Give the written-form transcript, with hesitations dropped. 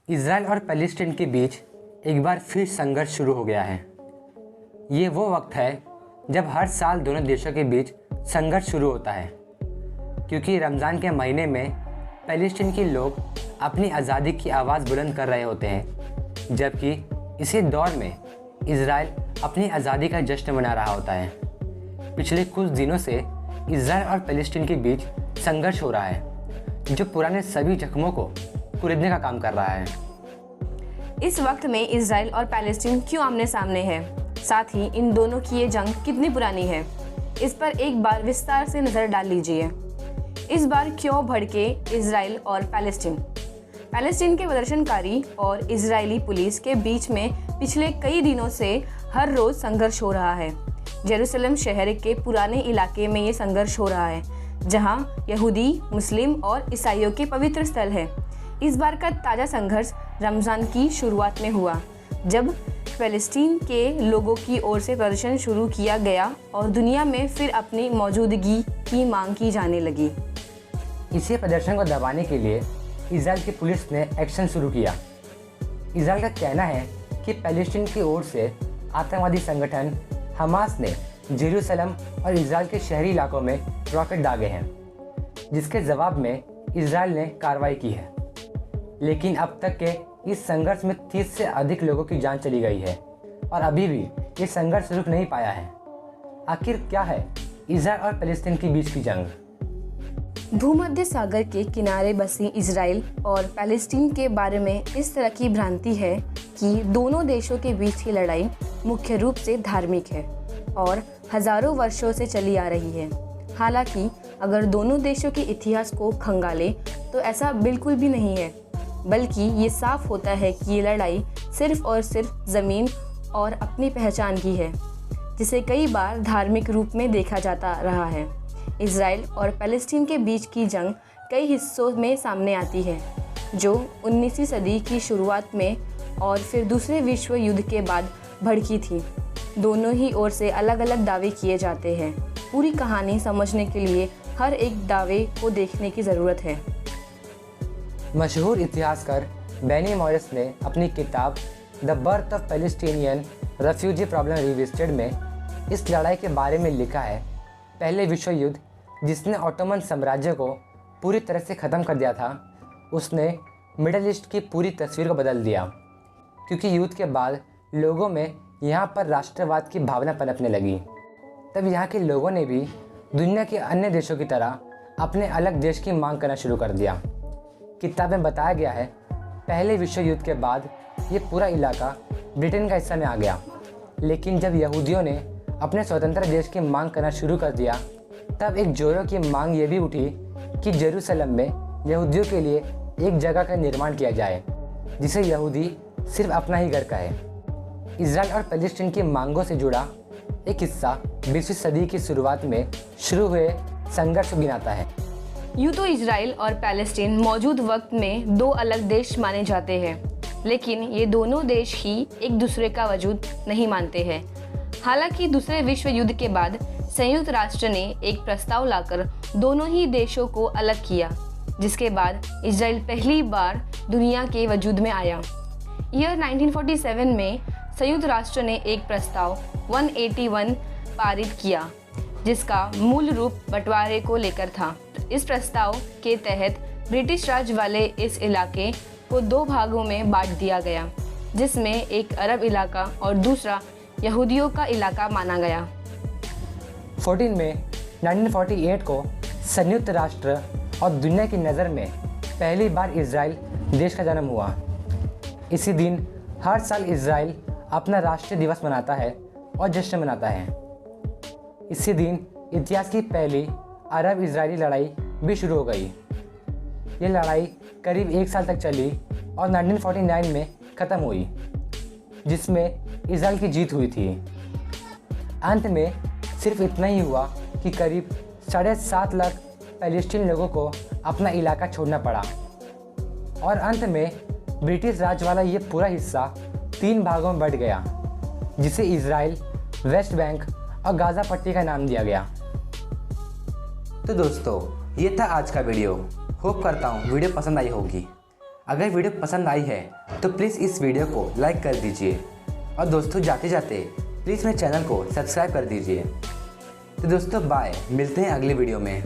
Israel और Palestine के बीच एक बार फिर संघर्ष शुरू हो गया है। ये वो वक्त है जब हर साल दोनों देशों के बीच संघर्ष शुरू होता है, क्योंकि रमज़ान के महीने में पैलेस्टीन के लोग अपनी आज़ादी की आवाज़ बुलंद कर रहे होते हैं, जबकि इसी दौर में इसराइल अपनी आज़ादी का जश्न मना रहा होता है। पिछले कुछ दिनों से इसराइल और पैलेस्टीन के बीच संघर्ष हो रहा है, जो पुराने सभी जख्मों को कुरेदने का काम कर रहा है। इस वक्त में इसराइल और पैलेस्टीन क्यों आमने सामने है, साथ ही इन दोनों की ये जंग कितनी पुरानी है, इस पर एक बार विस्तार से नज़र डाल लीजिए। इस बार क्यों भड़के इसराइल और पैलेस्टीन? पैलेस्टीन के प्रदर्शनकारी और इजरायली पुलिस के बीच में पिछले कई दिनों से हर रोज़ संघर्ष हो रहा है। जेरूसलम शहर के पुराने इलाके में ये संघर्ष हो रहा है, जहां यहूदी, मुस्लिम और ईसाइयों के पवित्र स्थल है। इस बार का ताज़ा संघर्ष रमज़ान की शुरुआत में हुआ, जब फ़लस्तीन के लोगों की ओर से प्रदर्शन शुरू किया गया और दुनिया में फिर अपनी मौजूदगी की मांग की जाने लगी। इसी प्रदर्शन को दबाने के लिए इसराइल की पुलिस ने एक्शन शुरू किया। इसराइल का कहना है कि पैलेस्टीन की ओर से आतंकवादी संगठन हमास ने जेरूसलम और इसराइल के शहरी इलाकों में रॉकेट दागे हैं, जिसके जवाब में इसराइल ने कार्रवाई की है। लेकिन अब तक के इस संघर्ष में 30 से अधिक लोगों की जान चली गई है और अभी भी ये संघर्ष रुक नहीं पाया है। आखिर क्या है इसराइल और पैलेस्टीन के बीच की जंग? भूमध्य सागर के किनारे बसी इसराइल और पैलेस्टीन के बारे में इस तरह की भ्रांति है कि दोनों देशों के बीच की लड़ाई मुख्य रूप से धार्मिक है और हजारों वर्षों से चली आ रही है। हालांकि अगर दोनों देशों के इतिहास को खंगाले तो ऐसा बिल्कुल भी नहीं है, बल्कि ये साफ होता है कि ये लड़ाई सिर्फ और सिर्फ ज़मीन और अपनी पहचान की है, जिसे कई बार धार्मिक रूप में देखा जाता रहा है। इसराइल और पैलेस्टीन के बीच की जंग कई हिस्सों में सामने आती है, जो 19वीं सदी की शुरुआत में और फिर दूसरे विश्व युद्ध के बाद भड़की थी। दोनों ही ओर से अलग अलग दावे किए जाते हैं। पूरी कहानी समझने के लिए हर एक दावे को देखने की ज़रूरत है। मशहूर इतिहासकार बेनी मॉरिस ने अपनी किताब the birth of Palestinian refugee problem revisited में इस लड़ाई के बारे में लिखा है, पहले विश्व युद्ध जिसने ऑटोमन साम्राज्य को पूरी तरह से ख़त्म कर दिया था, उसने मिडल ईस्ट की पूरी तस्वीर को बदल दिया, क्योंकि युद्ध के बाद लोगों में यहाँ पर राष्ट्रवाद की भावना पनपने लगी। तब यहाँ के लोगों ने भी दुनिया के अन्य देशों की तरह अपने अलग देश की मांग करना शुरू कर दिया। किताब में बताया गया है, पहले विश्व युद्ध के बाद ये पूरा इलाका ब्रिटेन का हिस्सा में आ गया, लेकिन जब यहूदियों ने अपने स्वतंत्र देश की मांग करना शुरू कर दिया, तब एक जोरों की मांग ये भी उठी कि जेरूसलम में यहूदियों के लिए एक जगह का निर्माण किया जाए, जिसे यहूदी सिर्फ अपना ही घर कहे। इसराइल और पैलेस्टीन की मांगों से जुड़ा एक हिस्सा 20वीं सदी की शुरुआत में शुरू हुए संघर्ष को गिनाता है। यूँ तो इसराइल और पैलेस्टीन मौजूद वक्त में दो अलग देश माने जाते हैं, लेकिन ये दोनों देश ही एक दूसरे का वजूद नहीं मानते हैं। हालांकि दूसरे विश्व युद्ध के बाद संयुक्त राष्ट्र ने एक प्रस्ताव लाकर दोनों ही देशों को अलग किया, जिसके बाद इसराइल पहली बार दुनिया के वजूद में आया। ईयर 1947 में संयुक्त राष्ट्र ने एक प्रस्ताव 181 पारित किया, जिसका मूल रूप बंटवारे को लेकर था। इस प्रस्ताव के तहत ब्रिटिश राज वाले इस इलाके को दो भागों में बांट दिया गया, जिसमें एक अरब इलाका और दूसरा यहूदियों का इलाका माना गया। 14 मई 1948 को संयुक्त राष्ट्र और दुनिया की नज़र में पहली बार इसराइल देश का जन्म हुआ। इसी दिन हर साल इसराइल अपना राष्ट्रीय दिवस मनाता है और जश्न मनाता है। इसी दिन इतिहास की पहली अरब इजरायली लड़ाई भी शुरू हो गई। ये लड़ाई करीब एक साल तक चली और 1949 में ख़त्म हुई, जिसमें इसराइल की जीत हुई थी। अंत में सिर्फ इतना ही हुआ कि करीब 7.5 लाख पैलेस्टीन लोगों को अपना इलाका छोड़ना पड़ा और अंत में ब्रिटिश राज वाला ये पूरा हिस्सा 3 भागों में बंट गया, जिसे इसराइल, वेस्ट बैंक और गाज़ा पट्टी का नाम दिया गया। तो दोस्तों, ये था आज का वीडियो। होप करता हूँ वीडियो पसंद आई होगी। अगर वीडियो पसंद आई है तो प्लीज़ इस वीडियो को लाइक कर दीजिए और दोस्तों जाते जाते प्लीज़ मेरे चैनल को सब्सक्राइब कर दीजिए। तो दोस्तों बाय, मिलते हैं अगले वीडियो में।